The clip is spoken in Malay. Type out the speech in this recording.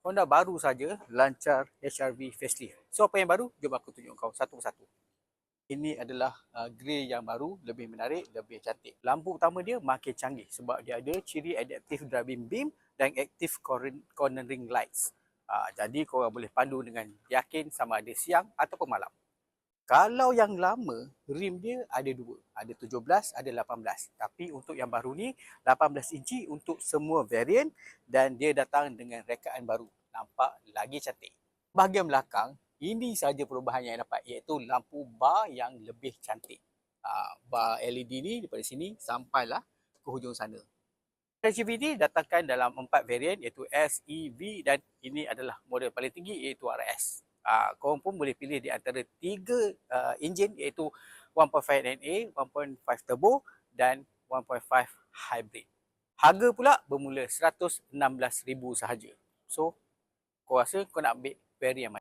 Honda baru saja lancar HR-V facelift. So apa yang baru? Jom aku tunjuk kau satu persatu. Ini adalah grey yang baru, lebih menarik, lebih cantik. Lampu utama dia makin canggih sebab dia ada ciri adaptive driving beam dan active cornering lights. Jadi korang boleh pandu dengan yakin sama ada siang ataupun malam. Kalau yang lama, rim dia ada dua. Ada 17, ada 18. Tapi untuk yang baru ni, 18 inci untuk semua variant dan dia datang dengan rekaan baru. Nampak lagi cantik. Bahagian belakang, ini saja perubahan yang dapat iaitu lampu bar yang lebih cantik. Bar LED ni daripada sini sampailah ke hujung sana. HGV datangkan dalam 4 variant iaitu S, E, V dan ini adalah model paling tinggi iaitu RS. Korang pun boleh pilih di antara 3 enjin iaitu 1.5 NA, 1.5 turbo dan 1.5 hybrid. Harga pula bermula RM116,000 sahaja. So, kau rasa kau nak ambil variant mana?